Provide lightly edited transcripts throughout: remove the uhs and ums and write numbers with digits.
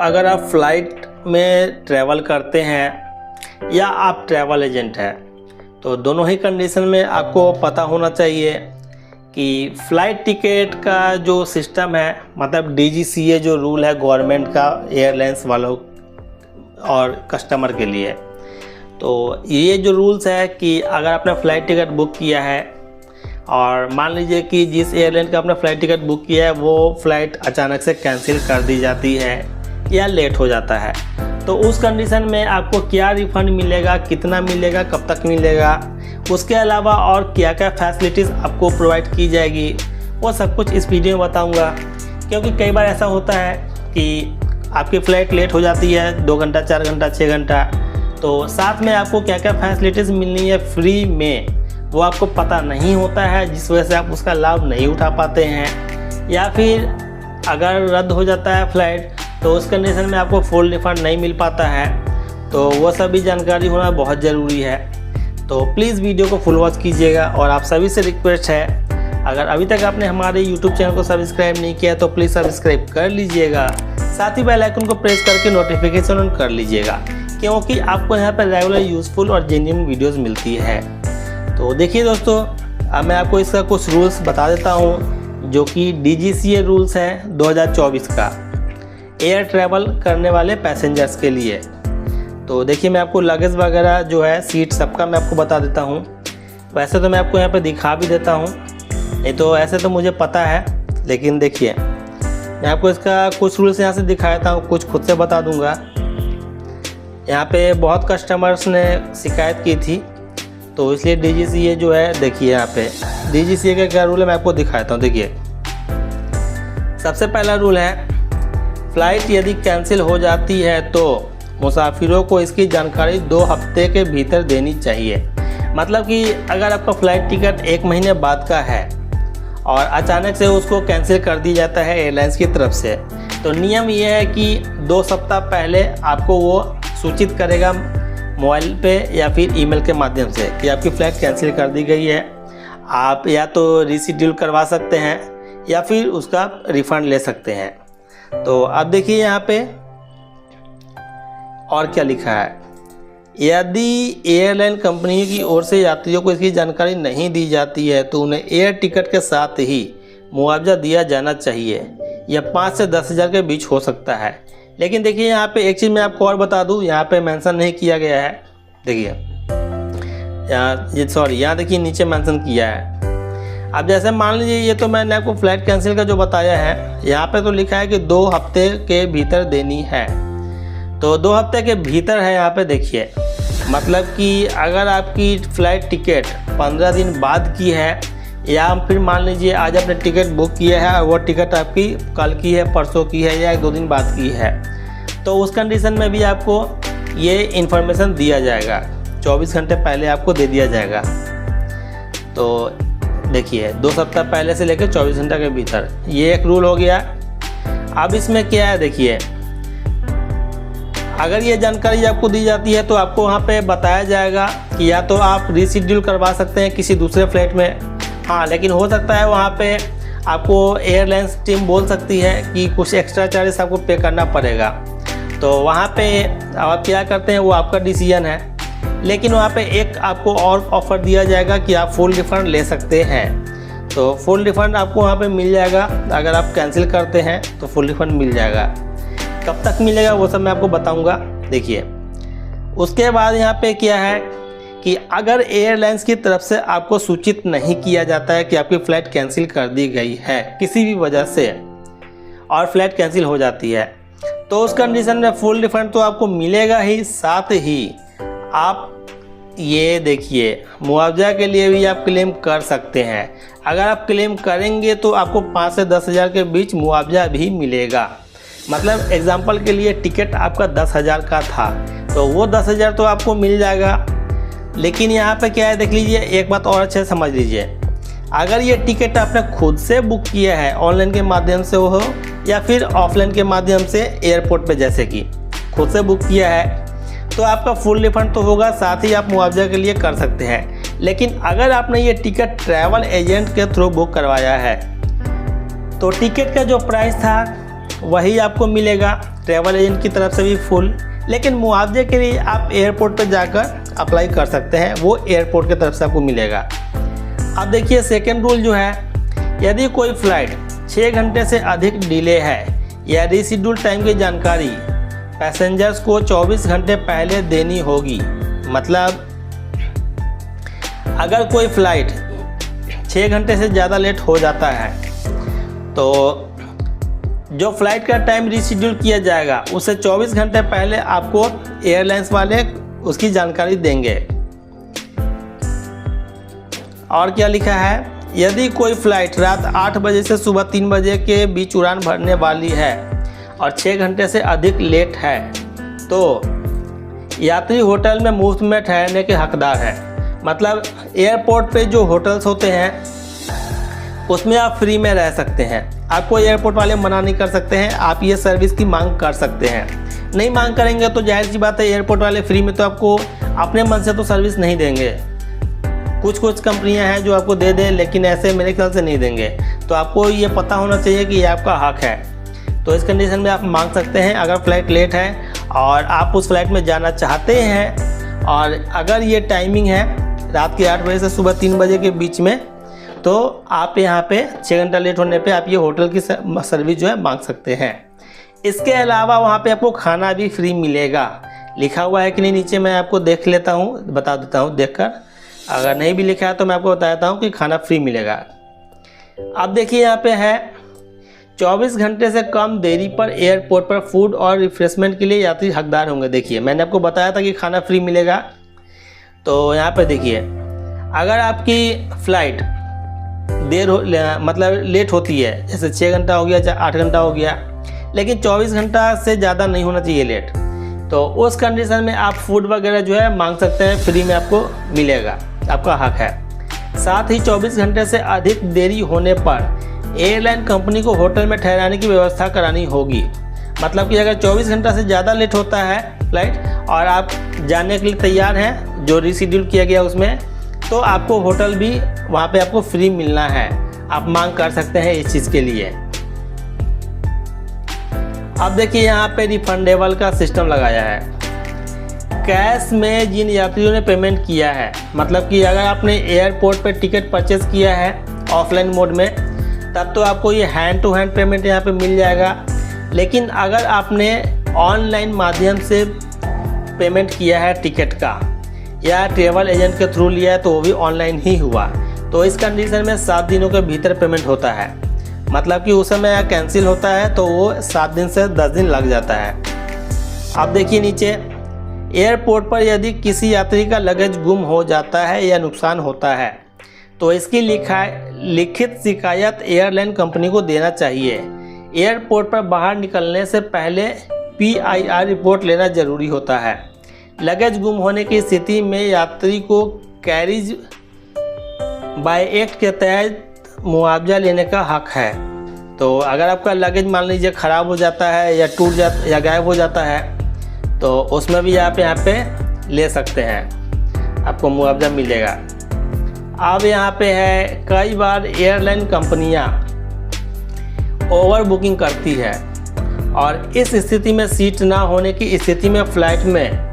अगर आप फ्लाइट में ट्रैवल करते हैं या आप ट्रैवल एजेंट हैं तो दोनों ही कंडीशन में आपको पता होना चाहिए कि फ़्लाइट टिकट का जो सिस्टम है, मतलब DGCA जो रूल है गवर्नमेंट का एयरलाइंस वालों और कस्टमर के लिए, तो ये जो रूल्स है कि अगर आपने फ़्लाइट टिकट बुक किया है और मान लीजिए कि जिस एयरलाइन का आपने फ़्लाइट टिकट बुक किया है वो फ़्लाइट अचानक से कैंसिल कर दी जाती है या लेट हो जाता है, तो उस कंडीशन में आपको क्या रिफ़ंड मिलेगा, कितना मिलेगा, कब तक मिलेगा, उसके अलावा और क्या क्या फैसिलिटीज़ आपको प्रोवाइड की जाएगी, वो सब कुछ इस वीडियो में बताऊंगा। क्योंकि कई बार ऐसा होता है कि आपकी फ़्लाइट लेट हो जाती है 2 घंटा, 4 घंटा, 6 घंटा, तो साथ में आपको क्या क्या फैसिलिटीज़ मिलनी है फ्री में वो आपको पता नहीं होता है, जिस वजह से आप उसका लाभ नहीं उठा पाते हैं। या फिर अगर रद्द हो जाता है फ़्लाइट तो उस कंडीशन में आपको फुल रिफ़ंड नहीं मिल पाता है, तो वो सभी जानकारी होना बहुत ज़रूरी है। तो प्लीज़ वीडियो को फुल वॉच कीजिएगा और आप सभी से रिक्वेस्ट है, अगर अभी तक आपने हमारे YouTube चैनल को सब्सक्राइब नहीं किया तो प्लीज़ सब्सक्राइब कर लीजिएगा, साथ ही बेल आइकन को प्रेस करके नोटिफिकेशन ऑन कर लीजिएगा, क्योंकि आपको यहाँ पर रेगुलर यूज़फुल और जेन्युइन वीडियोज़ मिलती है। तो देखिए दोस्तों, अब मैं आपको इसका कुछ रूल्स बता देता हूँ जो कि DGCA रूल्स है 2024 का एयर ट्रैवल करने वाले पैसेंजर्स के लिए। तो देखिए, मैं आपको लगेज वगैरह जो है सीट सबका मैं आपको बता देता हूँ। वैसे तो मैं आपको यहाँ पे दिखा भी देता हूँ, नहीं तो ऐसे तो मुझे पता है, लेकिन देखिए मैं आपको इसका कुछ रूल्स यहाँ से दिखा देता हूँ, कुछ खुद से बता दूँगा। यहाँ पे बहुत कस्टमर्स ने शिकायत की थी, तो इसलिए DGCA जो है, देखिए यहाँ पे DGCA का क्या रूल है मैं आपको दिखाता हूँ। देखिए, सबसे पहला रूल है, फ़्लाइट यदि कैंसिल हो जाती है तो मुसाफिरों को इसकी जानकारी 2 हफ्ते के भीतर देनी चाहिए। मतलब कि अगर आपका फ़्लाइट टिकट 1 महीने बाद का है और अचानक से उसको कैंसिल कर दिया जाता है एयरलाइंस की तरफ से, तो नियम ये है कि 2 सप्ताह पहले आपको वो सूचित करेगा मोबाइल पे या फिर ईमेल के माध्यम से कि आपकी फ़्लाइट कैंसिल कर दी गई है। आप या तो रीशेड्यूल करवा सकते हैं या फिर उसका रिफ़ंड ले सकते हैं। तो अब देखिए यहाँ पे और क्या लिखा है, यदि एयरलाइन कंपनी की ओर से यात्रियों को इसकी जानकारी नहीं दी जाती है तो उन्हें एयर टिकट के साथ ही मुआवजा दिया जाना चाहिए। यह 5 से 10 हज़ार के बीच हो सकता है। लेकिन देखिए यहाँ पे एक चीज़ मैं आपको और बता दूँ, यहाँ पे मेंशन नहीं किया गया है। देखिए यहाँ देखिए नीचे मेंशन किया है। अब जैसे मान लीजिए, ये तो मैंने आपको फ़्लाइट कैंसिल का जो बताया है, यहाँ पे तो लिखा है कि 2 हफ्ते के भीतर देनी है, तो 2 हफ्ते के भीतर है यहाँ पे। देखिए मतलब कि अगर आपकी फ़्लाइट टिकट 15 दिन बाद की है या फिर मान लीजिए आज आपने टिकट बुक किया है और वो टिकट आपकी कल की है, परसों की है या 1-2 दिन बाद की है, तो उस कंडीशन में भी आपको ये इन्फॉर्मेशन दिया जाएगा, 24 घंटे पहले आपको दे दिया जाएगा। तो देखिए 2 सप्ताह पहले से लेकर 24 घंटे के भीतर, ये एक रूल हो गया। अब इसमें क्या है, देखिए अगर ये जानकारी आपको दी जाती है तो आपको वहाँ पे बताया जाएगा कि या तो आप रीशेड्यूल करवा सकते हैं किसी दूसरे फ्लाइट में, हाँ, लेकिन हो सकता है वहाँ पे आपको एयरलाइंस टीम बोल सकती है कि कुछ एक्स्ट्रा चार्जेस आपको पे करना पड़ेगा। तो वहाँ पे आप क्या करते हैं वो आपका डिसीजन है, लेकिन वहाँ पे एक आपको और ऑफ़र दिया जाएगा कि आप फुल रिफ़ंड ले सकते हैं। तो फुल रिफ़ंड आपको वहाँ पे मिल जाएगा, अगर आप कैंसिल करते हैं तो फुल रिफ़ंड मिल जाएगा। कब तक मिलेगा वो सब मैं आपको बताऊँगा। देखिए उसके बाद यहाँ पे क्या है कि अगर एयरलाइंस की तरफ से आपको सूचित नहीं किया जाता है कि आपकी फ़्लाइट कैंसिल कर दी गई है किसी भी वजह से और फ़्लाइट कैंसिल हो जाती है, तो उस कंडीशन में फुल रिफ़ंड तो आपको मिलेगा ही, साथ ही आप ये देखिए मुआवजा के लिए भी आप क्लेम कर सकते हैं। अगर आप क्लेम करेंगे तो आपको 5 से 10 हज़ार के बीच मुआवजा भी मिलेगा। मतलब एग्जांपल के लिए टिकट आपका 10 हज़ार का था तो वो 10 हज़ार तो आपको मिल जाएगा। लेकिन यहाँ पे क्या है, देख लीजिए, एक बात और अच्छे से समझ लीजिए, अगर ये टिकट आपने खुद से बुक किया है, ऑनलाइन के माध्यम से हो या फिर ऑफलाइन के माध्यम से एयरपोर्ट पे जैसे कि खुद से बुक किया है, तो आपका फुल रिफ़ंड तो होगा, साथ ही आप मुआवजा के लिए कर सकते हैं। लेकिन अगर आपने ये टिकट ट्रैवल एजेंट के थ्रू बुक करवाया है तो टिकट का जो प्राइस था वही आपको मिलेगा। ट्रैवल एजेंट की तरफ से भी फुल, लेकिन मुआवजे के लिए आप एयरपोर्ट पर जाकर अप्लाई कर सकते हैं, वो एयरपोर्ट की तरफ से आपको मिलेगा। अब देखिए सेकेंड रूल जो है, यदि कोई फ़्लाइट 6 घंटे से अधिक डिले है या रीशेड्यूल टाइम की जानकारी पैसेंजर्स को 24 घंटे पहले देनी होगी। मतलब अगर कोई फ़्लाइट 6 घंटे से ज़्यादा लेट हो जाता है तो जो फ़्लाइट का टाइम रीशेड्यूल किया जाएगा उससे 24 घंटे पहले आपको एयरलाइंस वाले उसकी जानकारी देंगे। और क्या लिखा है, यदि कोई फ़्लाइट रात 8 बजे से सुबह 3 बजे के बीच उड़ान भरने वाली है और 6 घंटे से अधिक लेट है तो यात्री होटल में मुफ्त में ठहरने के हकदार है। मतलब एयरपोर्ट पे जो होटल्स होते हैं उसमें आप फ्री में रह सकते हैं, आपको एयरपोर्ट वाले मना नहीं कर सकते हैं, आप ये सर्विस की मांग कर सकते हैं। नहीं मांग करेंगे तो जाहिर सी बात है एयरपोर्ट वाले फ्री में तो आपको अपने मन से तो सर्विस नहीं देंगे। कुछ कंपनियां हैं जो आपको दे दें, लेकिन ऐसे मेरे ख्याल से नहीं देंगे। तो आपको ये पता होना चाहिए कि ये आपका हक है। तो इस कंडीशन में आप मांग सकते हैं। अगर फ़्लाइट लेट है और आप उस फ्लाइट में जाना चाहते हैं और अगर ये टाइमिंग है रात के 8 बजे से सुबह 3 बजे के बीच में, तो आप यहाँ पे 6 घंटा लेट होने पे आप ये होटल की सर्विस जो है मांग सकते हैं। इसके अलावा वहाँ पे आपको खाना भी फ्री मिलेगा। लिखा हुआ है कि नहीं नीचे, मैं आपको देख लेता हूँ, बता देता हूँ देखकर। अगर नहीं भी लिखा है तो मैं आपको बता देता हूँ कि खाना फ्री मिलेगा। अब देखिए यहाँ पे है 24 घंटे से कम देरी पर एयरपोर्ट पर फूड और रिफ्रेशमेंट के लिए यात्री हकदार होंगे। देखिए मैंने आपको बताया था कि खाना फ्री मिलेगा। तो यहाँ पे देखिए, अगर आपकी फ़्लाइट मतलब लेट होती है, जैसे 6 घंटा हो गया या 8 घंटा हो गया, लेकिन 24 घंटा से ज़्यादा नहीं होना चाहिए लेट, तो उस कंडीशन में आप फूड वगैरह जो है मांग सकते हैं, फ्री में आपको मिलेगा, आपका हक है। साथ ही 24 घंटे से अधिक देरी होने पर एयरलाइन कंपनी को होटल में ठहराने की व्यवस्था करानी होगी। मतलब कि अगर 24 घंटा से ज़्यादा लेट होता है फ्लाइट और आप जाने के लिए तैयार हैं जो रीशेड्यूल किया गया उसमें, तो आपको होटल भी वहाँ पे आपको फ्री मिलना है। आप मांग कर सकते हैं इस चीज़ के लिए। अब देखिए यहाँ पे रिफंडेबल का सिस्टम लगाया है। कैश में जिन यात्रियों ने पेमेंट किया है, मतलब कि अगर आपने एयरपोर्ट पे टिकट परचेज़ किया है ऑफलाइन मोड में, तब तो आपको ये हैंड टू हैंड पेमेंट यहाँ पे मिल जाएगा। लेकिन अगर आपने ऑनलाइन माध्यम से पेमेंट किया है टिकट का या ट्रैवल एजेंट के थ्रू लिया है तो वो भी ऑनलाइन ही हुआ, तो इस कंडीशन में 7 दिनों के भीतर पेमेंट होता है। मतलब कि उस समय कैंसिल होता है तो वो 7 दिन से 10 दिन लग जाता है। अब देखिए नीचे, एयरपोर्ट पर यदि किसी यात्री का लगेज गुम हो जाता है या नुकसान होता है तो इसकी लिखित शिकायत एयरलाइन कंपनी को देना चाहिए। एयरपोर्ट पर बाहर निकलने से पहले PIR रिपोर्ट लेना ज़रूरी होता है। लगेज गुम होने की स्थिति में यात्री को कैरिज बाय एक्ट के तहत मुआवजा लेने का हक है। तो अगर आपका लगेज मान लीजिए ख़राब हो जाता है या टूट जाता या गायब हो जाता है तो उसमें भी आप यहाँ पे ले सकते हैं, आपको मुआवजा मिलेगा। अब यहाँ पे है, कई बार एयरलाइन कंपनियाँ ओवर बुकिंग करती है और इस स्थिति में सीट ना होने की स्थिति में फ़्लाइट में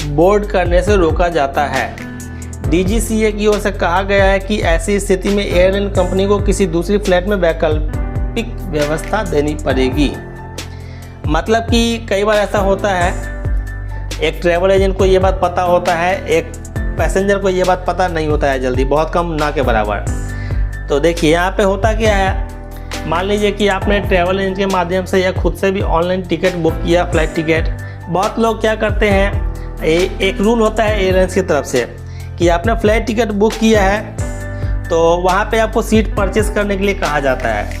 बोर्ड करने से रोका जाता है। DGCA की ओर से कहा गया है कि ऐसी स्थिति में एयरलाइन कंपनी को किसी दूसरी फ्लाइट में वैकल्पिक व्यवस्था देनी पड़ेगी। मतलब कि कई बार ऐसा होता है, एक ट्रैवल एजेंट को ये बात पता होता है, एक पैसेंजर को ये बात पता नहीं होता है जल्दी, बहुत कम ना के बराबर। तो देखिए यहाँ पे होता क्या है, मान लीजिए कि आपने ट्रैवल एजेंट के माध्यम से या खुद से भी ऑनलाइन टिकट बुक किया, फ्लाइट टिकट। बहुत लोग क्या करते हैं, एक रूल होता है एयरलाइंस की तरफ से कि आपने फ्लाइट टिकट बुक किया है तो वहाँ पे आपको सीट परचेस करने के लिए कहा जाता है।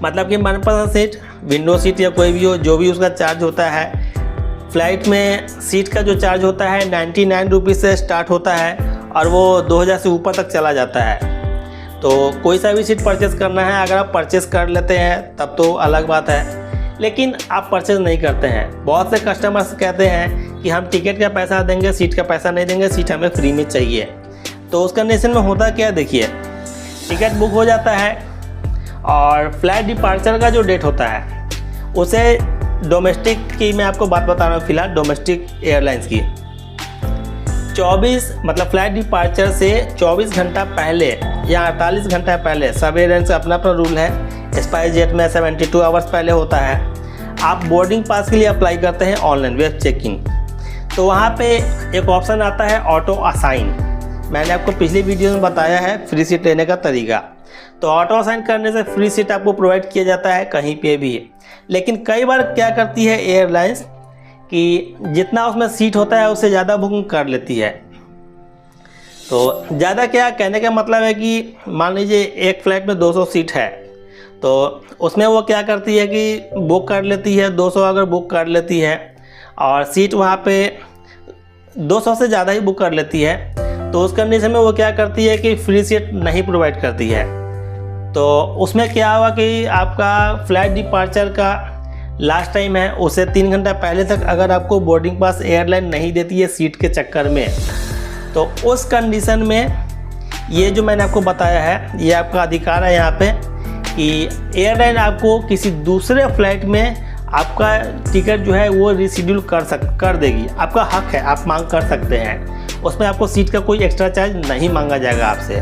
मतलब कि मनपसंद सीट, विंडो सीट या कोई भी हो, जो भी उसका चार्ज होता है। फ़्लाइट में सीट का जो चार्ज होता है 99 रुपीज़ से स्टार्ट होता है और वो 2000 से ऊपर तक चला जाता है। तो कोई सा भी सीट परचेज़ करना है, अगर आप परचेज़ कर लेते हैं तब तो अलग बात है, लेकिन आप परचेज़ नहीं करते हैं। बहुत से कस्टमर्स कहते हैं कि हम टिकट का पैसा देंगे, सीट का पैसा नहीं देंगे, सीट हमें फ्री में चाहिए। तो उस कंडीशन में होता क्या, देखिए टिकट बुक हो जाता है और फ्लाइट डिपार्चर का जो डेट होता है उसे डोमेस्टिक की मैं आपको बात बता रहा हूँ फिलहाल, डोमेस्टिक एयरलाइंस की। 24 मतलब फ्लाइट डिपार्चर से 24 घंटा पहले या 48 घंटा पहले, सब एयरलाइंस का अपना अपना रूल है। स्पाइस जेट में 72 आवर्स पहले होता है। आप बोर्डिंग पास के लिए अप्लाई करते हैं ऑनलाइन वेब चेकिंग, तो वहाँ पे एक ऑप्शन आता है ऑटो असाइन। मैंने आपको पिछली वीडियो में बताया है फ्री सीट लेने का तरीका। तो ऑटो असाइन करने से फ्री सीट आपको प्रोवाइड किया जाता है कहीं पे भी। लेकिन कई बार क्या करती है एयरलाइंस कि जितना उसमें सीट होता है उससे ज़्यादा बुकिंग कर लेती है। तो ज़्यादा क्या कहने का मतलब है कि मान लीजिए एक फ़्लाइट में 200 सीट है, तो उसमें वो क्या करती है कि बुक कर लेती है 200, अगर बुक कर लेती है और सीट वहाँ पे 200 से ज़्यादा ही बुक कर लेती है, तो उस कंडीशन में वो क्या करती है कि फ्री सीट नहीं प्रोवाइड करती है। तो उसमें क्या हुआ कि आपका फ़्लाइट डिपार्चर का लास्ट टाइम है, उससे 3 घंटा पहले तक अगर आपको बोर्डिंग पास एयरलाइन नहीं देती है सीट के चक्कर में, तो उस कंडीशन में ये जो मैंने आपको बताया है, ये आपका अधिकार है यहाँ पे कि एयरलाइन आपको किसी दूसरे फ़्लाइट में आपका टिकट जो है वो रिशेड्यूल कर देगी। आपका हक है, आप मांग कर सकते हैं। उसमें आपको सीट का कोई एक्स्ट्रा चार्ज नहीं मांगा जाएगा आपसे।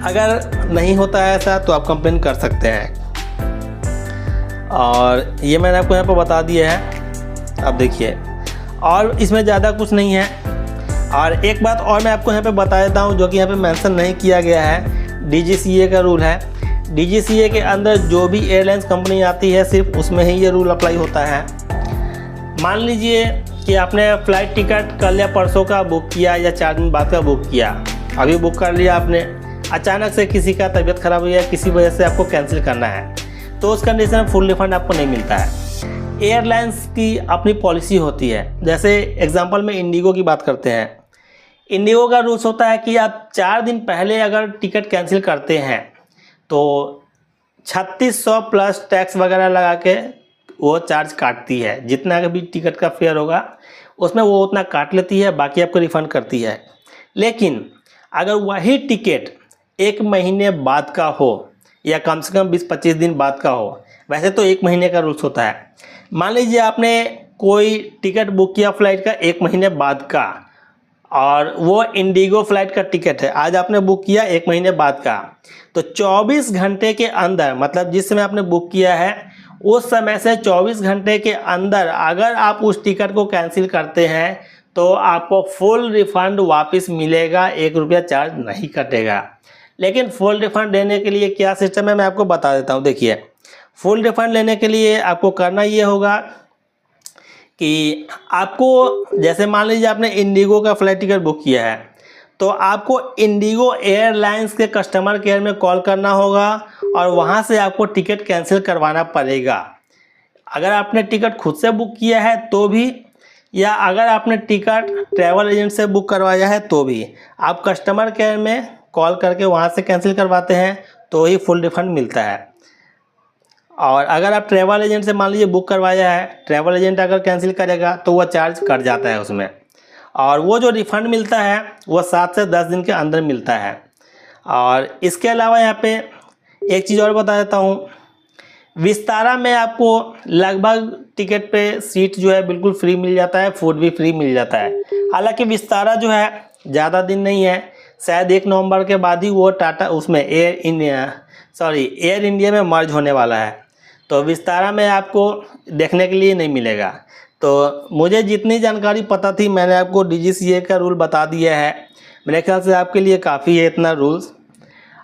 अगर नहीं होता है ऐसा तो आप कंप्लेन कर सकते हैं। और ये मैंने आपको यहाँ पर बता दिया है, अब देखिए। और इसमें ज़्यादा कुछ नहीं है। और एक बात और मैं आपको यहाँ पे बता देता हूँ जो कि यहाँ पे मेंशन नहीं किया गया है, DGCA का रूल है। DGCA के अंदर जो भी एयरलाइंस कंपनी आती है सिर्फ उसमें ही ये रूल अप्लाई होता है। मान लीजिए कि आपने फ़्लाइट टिकट कल या परसों का बुक किया या 4 दिन बाद का बुक किया, अभी बुक कर लिया आपने, अचानक से किसी का तबीयत ख़राब हो गया, किसी वजह से आपको कैंसिल करना है, तो उस कंडीशन में फुल रिफंड आपको नहीं मिलता है। एयरलाइंस की अपनी पॉलिसी होती है। जैसे एग्जांपल में इंडिगो की बात करते हैं। इंडिगो का रूल्स होता है कि आप 4 दिन पहले अगर टिकट कैंसिल करते हैं तो 3600 प्लस टैक्स वगैरह लगा के वो चार्ज काटती है। जितना भी टिकट का फेयर होगा उसमें वो उतना काट लेती है, बाकी आपको रिफ़ंड करती है। लेकिन अगर वही टिकट 1 महीने बाद का हो या कम से कम 20-25 दिन बाद का हो, वैसे तो 1 महीने का रूल्स होता है। मान लीजिए आपने कोई टिकट बुक किया फ़्लाइट का 1 महीने बाद का, और वो इंडिगो फ़्लाइट का टिकट है, आज आपने बुक किया 1 महीने बाद का, तो 24 घंटे के अंदर, मतलब जिस समय आपने बुक किया है उस समय से 24 घंटे के अंदर अगर आप उस टिकट को कैंसिल करते हैं तो आपको फुल रिफ़ंड वापस मिलेगा, 1 रुपया चार्ज नहीं कटेगा। लेकिन फुल रिफ़ंड लेने के लिए क्या सिस्टम है मैं आपको बता देता हूँ। देखिए, फुल रिफ़ंड लेने के लिए आपको करना ये होगा कि आपको, जैसे मान लीजिए आपने इंडिगो का फ़्लाइट टिकट बुक किया है, तो आपको इंडिगो एयरलाइंस के कस्टमर केयर में कॉल करना होगा और वहाँ से आपको टिकट कैंसिल करवाना पड़ेगा। अगर आपने टिकट खुद से बुक किया है तो भी, या अगर आपने टिकट ट्रैवल एजेंट से बुक करवाया है तो भी, आप कस्टमर केयर में कॉल करके वहाँ से कैंसिल करवाते हैं तो ही फुल रिफ़ंड मिलता है। और अगर आप ट्रैवल एजेंट से मान लीजिए बुक करवाया है, ट्रैवल एजेंट अगर कैंसिल करेगा तो वह चार्ज कट जाता है उसमें, और वो जो रिफ़ंड मिलता है वो 7 से 10 दिन के अंदर मिलता है। और इसके अलावा यहाँ पे एक चीज़ और बता देता हूँ, विस्तारा में आपको लगभग टिकट पे सीट जो है बिल्कुल फ्री मिल जाता है, फूड भी फ्री मिल जाता है। हालांकि विस्तारा जो है ज़्यादा दिन नहीं है, शायद 1 नवंबर के बाद ही वो टाटा उसमें एयर इंडिया में मर्ज होने वाला है, तो विस्तारा में आपको देखने के लिए नहीं मिलेगा। तो मुझे जितनी जानकारी पता थी मैंने आपको DGCA का रूल बता दिया है। मेरे ख्याल से आपके लिए काफ़ी है इतना रूल्स।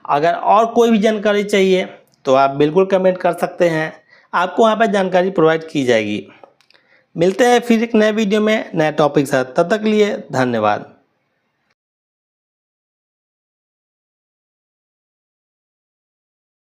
अगर और कोई भी जानकारी चाहिए तो आप बिल्कुल कमेंट कर सकते हैं, आपको वहाँ पर जानकारी प्रोवाइड की जाएगी। मिलते हैं फिर एक नए वीडियो में नए टॉपिक के साथ, तब तक के लिए धन्यवाद।